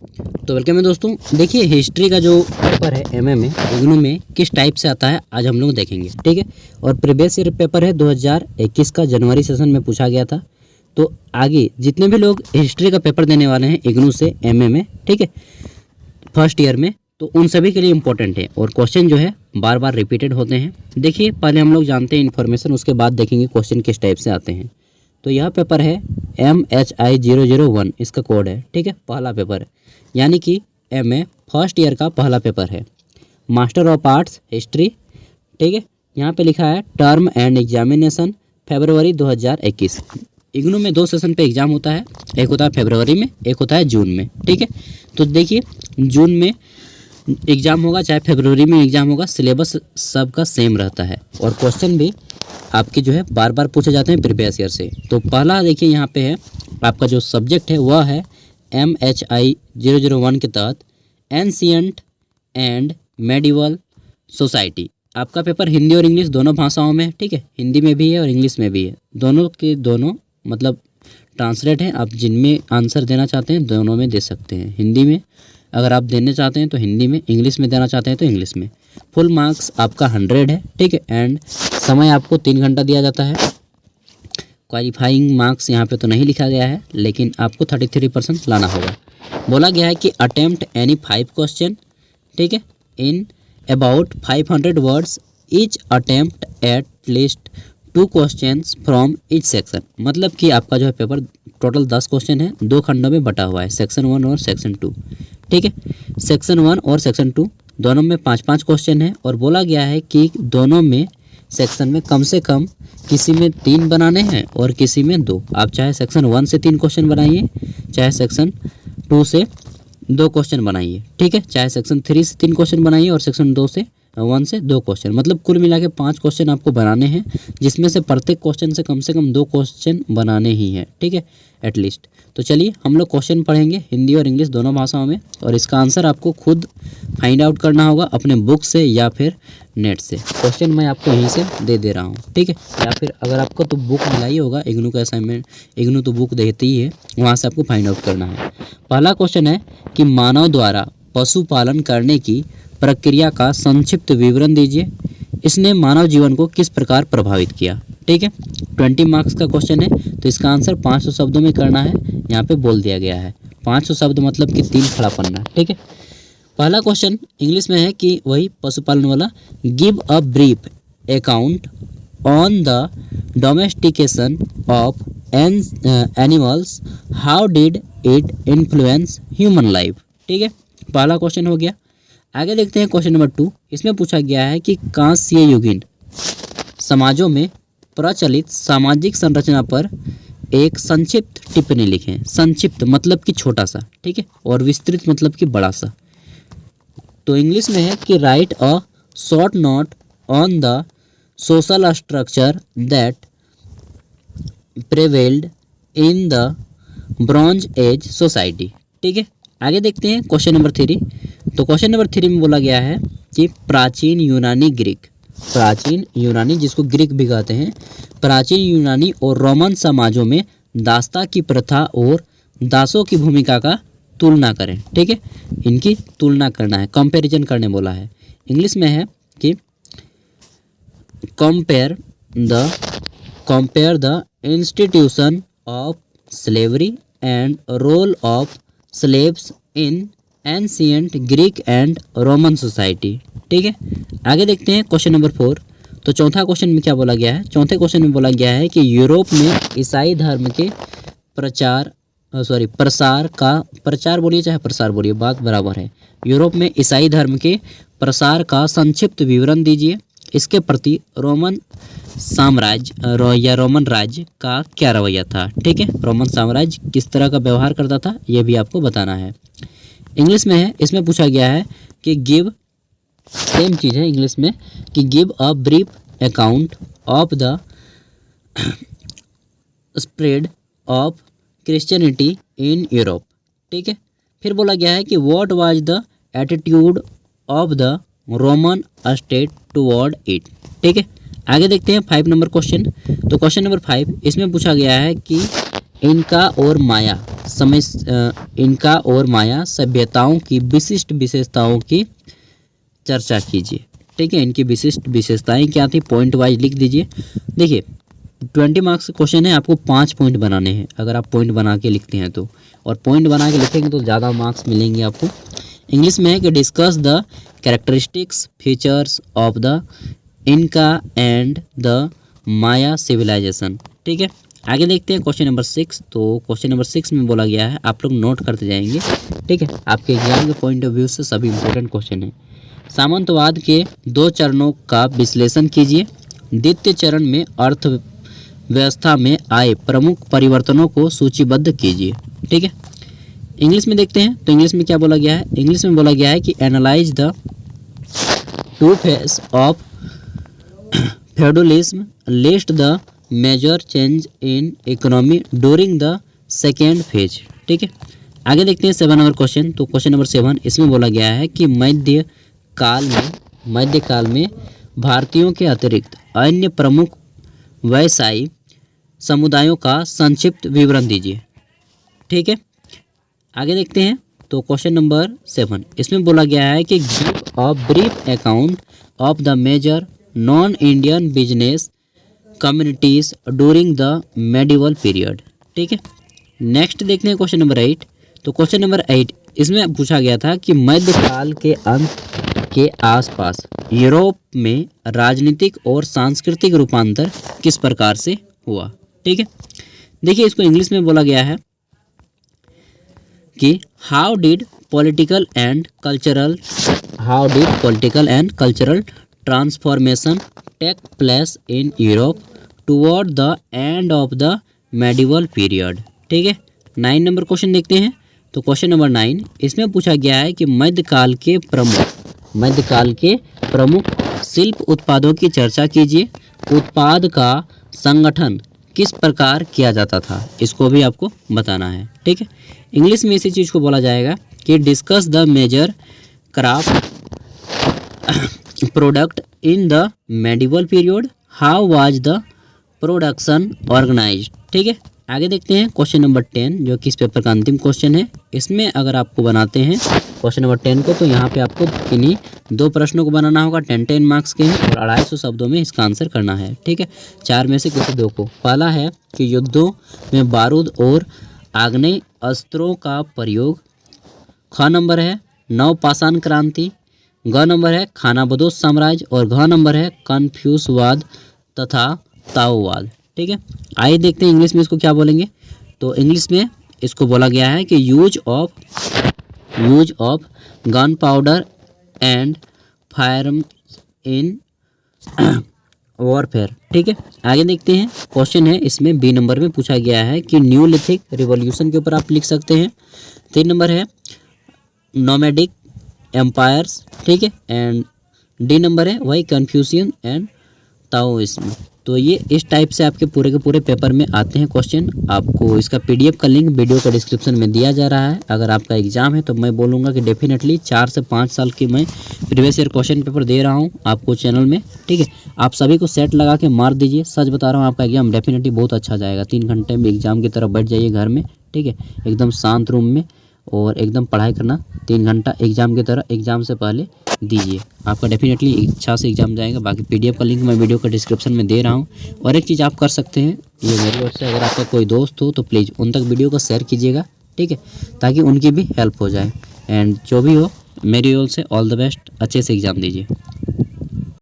तो वेलकम है दोस्तों। देखिए हिस्ट्री का जो पेपर है एमए में इग्नू में किस टाइप से आता है आज हम लोग देखेंगे, ठीक है। और प्रीवियस ईयर पेपर है 2021 का, जनवरी सेशन में पूछा गया था। तो आगे जितने भी लोग हिस्ट्री का पेपर देने वाले हैं इग्नू से एमए में, ठीक है, फर्स्ट ईयर में, तो उन सभी के लिए इम्पोर्टेंट है और क्वेश्चन जो है बार बार रिपीटेड होते हैं। देखिए पहले हम लोग जानते हैं इन्फॉर्मेशन, उसके बाद देखेंगे क्वेश्चन किस टाइप से आते हैं। तो यह पेपर है MHI 001, इसका कोड है, ठीक है, पहला पेपर है, यानी कि एमए फर्स्ट ईयर का पहला पेपर है। मास्टर ऑफ आर्ट्स हिस्ट्री, ठीक है, यहाँ पे लिखा है टर्म एंड एग्जामिनेशन फरवरी 2021। इग्नू में 2 सेशन पे एग्ज़ाम होता है, एक होता है फरवरी में, एक होता है जून में, ठीक है। तो देखिए जून में एग्ज़ाम होगा चाहे फरवरी में एग्ज़ाम होगा, सिलेबस सबका सेम रहता है और क्वेश्चन भी आपके जो है बार बार पूछे जाते हैं प्रीवियस ईयर से। तो पहला देखिए यहाँ पे है आपका जो सब्जेक्ट है वह है MHI 001 के तहत एंशिएंट एंड मेडिवल सोसाइटी। आपका पेपर हिंदी और इंग्लिश दोनों भाषाओं में, ठीक है, हिंदी में भी है और इंग्लिश में भी है, दोनों के दोनों मतलब ट्रांसलेट हैं। आप जिनमें आंसर देना चाहते हैं दोनों में दे सकते हैं। हिंदी में अगर आप देने चाहते हैं तो हिंदी में, इंग्लिश में देना चाहते हैं तो इंग्लिश में। फुल मार्क्स आपका 100 है, ठीक है, एंड समय आपको 3 घंटा दिया जाता है। क्वालिफाइंग मार्क्स यहाँ पे तो नहीं लिखा गया है, लेकिन आपको 33% लाना होगा। बोला गया है कि अटेम्प्ट एनी 5 क्वेश्चन, ठीक है, in about 500 words, each attempt at least 2 questions from each section. मतलब कि आपका जो है पेपर टोटल 10 क्वेश्चन है, 2 खंडों में बटा हुआ है, सेक्शन 1 और सेक्शन 2, ठीक है। सेक्शन 1 और सेक्शन 2 दोनों में 5-5 क्वेश्चन है और बोला गया है कि दोनों में सेक्शन में कम से कम किसी में 3 बनाने हैं और किसी में 2। आप चाहे सेक्शन 1 से 3 क्वेश्चन बनाइए, चाहे सेक्शन 2 से 2 क्वेश्चन बनाइए, ठीक है, चाहे सेक्शन 3 से 3 क्वेश्चन बनाइए और सेक्शन 1 से 2 क्वेश्चन। मतलब कुल मिला के 5 क्वेश्चन आपको बनाने हैं, जिसमें से प्रत्येक क्वेश्चन से कम 2 क्वेश्चन बनाने ही हैं, ठीक है, एटलीस्ट। तो चलिए हम लोग क्वेश्चन पढ़ेंगे हिंदी और इंग्लिश दोनों भाषाओं में, और इसका आंसर आपको खुद फाइंड आउट करना होगा अपने बुक से या फिर नेट से। क्वेश्चन मैं आपको यहीं से दे रहा हूँ, ठीक है, या फिर अगर आपको तो बुक मिलाई होगा इग्नू का असाइनमेंट, इग्नू तो बुक देती ही है, वहाँ से आपको फाइंड आउट करना है। पहला क्वेश्चन है कि मानव द्वारा पशुपालन करने की प्रक्रिया का संक्षिप्त विवरण दीजिए। इसने मानव जीवन को किस प्रकार प्रभावित किया, ठीक है। 20 मार्क्स का क्वेश्चन है, तो इसका आंसर 500 शब्दों में करना है, यहाँ पे बोल दिया गया है। 500 शब्द मतलब कि 3 खड़ा पन्ना, ठीक है। पहला क्वेश्चन इंग्लिश में है कि वही पशुपालन वाला, give a brief account on the domestication of animals, how did it influence human life, ठीक है। पहला क्वेश्चन हो गया। आगे देखते हैं क्वेश्चन नंबर 2। इसमें पूछा गया है कि कांस्य युगीन समाजों में प्रचलित सामाजिक संरचना पर एक संक्षिप्त टिप्पणी लिखें। संक्षिप्त मतलब कि छोटा सा, ठीक है, और विस्तृत मतलब कि बड़ा सा। तो इंग्लिश में है कि write a short note on the social structure that prevailed in the bronze age society, ठीक है। आगे देखते हैं क्वेश्चन नंबर 3। तो क्वेश्चन नंबर 3 में बोला गया है कि प्राचीन यूनानी ग्रीक, प्राचीन यूनानी जिसको ग्रीक भी कहते हैं, प्राचीन यूनानी और रोमन समाजों में दास्ता की प्रथा और दासों की भूमिका का तुलना करें, ठीक है, इनकी तुलना करना है, कंपैरिजन करने बोला है। इंग्लिश में है कि compare the institution of slavery and role of slaves in ancient Greek and Roman society, ठीक है। आगे देखते हैं क्वेश्चन नंबर 4। तो चौथा क्वेश्चन में क्या बोला गया है? चौथे क्वेश्चन में बोला गया है कि यूरोप में ईसाई धर्म के प्रचार बोलिए चाहे प्रसार बोलिए, बात बराबर है। यूरोप में ईसाई धर्म के प्रसार का संक्षिप्त विवरण दीजिए। इसके प्रति रोमन साम्राज्य या रोमन राज्य का क्या रवैया था, ठीक है, रोमन साम्राज्य किस तरह का व्यवहार करता था, यह भी आपको बताना है। इंग्लिश में है, इसमें पूछा गया है कि गिव, सेम चीज़ है इंग्लिश में, कि give a brief account of the spread of Christianity in Europe, ठीक है। फिर बोला गया है कि what was the attitude of the Roman state toward it, ठीक है। आगे देखते हैं 5 नंबर क्वेश्चन। तो क्वेश्चन नंबर 5 इसमें पूछा गया है कि इनका और माया सभ्यताओं की विशिष्ट विशेषताओं की चर्चा कीजिए। ठीक है, इनकी विशिष्ट विशेषताएं क्या थी, पॉइंट वाइज लिख दीजिए। देखिए 20 मार्क्स का क्वेश्चन है, आपको 5 पॉइंट बनाने हैं अगर आप पॉइंट बना के लिखते हैं तो, और पॉइंट बना के लिखेंगे तो ज़्यादा मार्क्स मिलेंगे आपको। इंग्लिश में है कि discuss the characteristics features of the इनका एंड द माया सिविलाइजेशन। ठीक है, आगे देखते हैं क्वेश्चन नंबर 6। तो क्वेश्चन नंबर 6 में बोला गया है, आप लोग नोट करते जाएंगे। ठीक है, आपके एग्जाम के पॉइंट ऑफ व्यू से सभी इंपॉर्टेंट क्वेश्चन है। सामंतवाद के 2 चरणों का विश्लेषण कीजिए। द्वितीय चरण में अर्थव्यवस्था में आए प्रमुख परिवर्तनों को सूचीबद्ध कीजिए। ठीक है, इंग्लिश में देखते हैं तो इंग्लिश में क्या बोला गया है। इंग्लिश में बोला गया है कि analyse the two phase of feudalism, list the major change in economy during the second phase. ठीक है, आगे देखते हैं 7 नंबर क्वेश्चन। तो क्वेश्चन नंबर 7 इसमें बोला गया है कि मध्यकाल में भारतीयों के अतिरिक्त अन्य प्रमुख व्यवसायी समुदायों का संक्षिप्त विवरण दीजिए। ठीक है, आगे देखते हैं तो क्वेश्चन नंबर 7 इसमें बोला गया है कि give a brief account of the major non Indian business communities during the medieval period. ठीक है, नेक्स्ट देखते हैं क्वेश्चन नंबर 8। तो क्वेश्चन नंबर 8 इसमें पूछा गया था कि मध्यकाल के अंत के आसपास यूरोप में राजनीतिक और सांस्कृतिक रूपांतर किस प्रकार से हुआ। ठीक है, देखिए इसको इंग्लिश में बोला गया है कि how did political and cultural transformation take place in Europe toward the end of the medieval period. ठीक है, 9 नंबर क्वेश्चन देखते हैं। तो क्वेश्चन नंबर 9 इसमें पूछा गया है कि मध्यकाल के प्रमुख शिल्प उत्पादों की चर्चा कीजिए। उत्पाद का संगठन किस प्रकार किया जाता था, इसको भी आपको बताना है। ठीक है, इंग्लिश में इसी चीज़ को बोला जाएगा कि discuss the major craft product in the medieval period, how was the production organised. ठीक है, आगे देखते हैं क्वेश्चन नंबर 10 जो कि इस पेपर का अंतिम क्वेश्चन है। इसमें अगर आपको बनाते हैं क्वेश्चन नंबर 10 को, तो यहाँ पे आपको इन्हीं 2 प्रश्नों को बनाना होगा, 10 मार्क्स के हैं, और 250 शब्दों में इसका आंसर करना है। ठीक है, 4 में से किसी 2 को। पहला है कि युद्धों में बारूद और आग्नेय अस्त्रों का प्रयोग। ख नंबर है नवपाषाण क्रांति। ग नंबर है खानाबदोश साम्राज्य, और घ नंबर है कन्फ्यूशवाद तथा ताओवाद। ठीक है, आइए देखते हैं इंग्लिश में इसको क्या बोलेंगे। तो इंग्लिश में इसको बोला गया है कि use of gun powder and firearms in warfare. ठीक है, आगे देखते हैं क्वेश्चन है इसमें बी नंबर में पूछा गया है कि न्यूलिथिक रिवॉल्यूशन के ऊपर आप लिख सकते हैं। 3 नंबर है नोमैडिक एम्पायर्स। ठीक है, एंड डी नंबर है वही कन्फ्यूशियन एंड ताओइज्म। तो ये इस टाइप से आपके पूरे के पूरे पेपर में आते हैं क्वेश्चन। आपको इसका PDF का लिंक वीडियो का डिस्क्रिप्शन में दिया जा रहा है। अगर आपका एग्जाम है तो मैं बोलूँगा कि डेफिनेटली 4 से 5 साल की मैं प्रीवियस ईयर क्वेश्चन पेपर दे रहा हूँ आपको चैनल में। ठीक है, आप सभी को सेट लगा के मार दीजिए। सच बता रहा हूँ, आपका एग्जाम डेफिनेटली बहुत अच्छा जाएगा। 3 घंटे में एग्जाम की तरफ बैठ जाइए घर में। ठीक है, एकदम शांत रूम में, और एकदम पढ़ाई करना 3 घंटा एग्जाम की तरह एग्जाम से पहले दीजिए। आपका डेफिनेटली अच्छा से एग्जाम जाएगा। बाकी PDF का लिंक मैं वीडियो का डिस्क्रिप्शन में दे रहा हूँ। और एक चीज़ आप कर सकते हैं, ये मेरी ओर से, अगर आपका कोई दोस्त हो तो प्लीज़ उन तक वीडियो को शेयर कीजिएगा। ठीक है, ताकि उनकी भी हेल्प हो जाए। एंड जो भी हो, मेरी ओर से ऑल द बेस्ट, अच्छे से एग्ज़ाम दीजिए।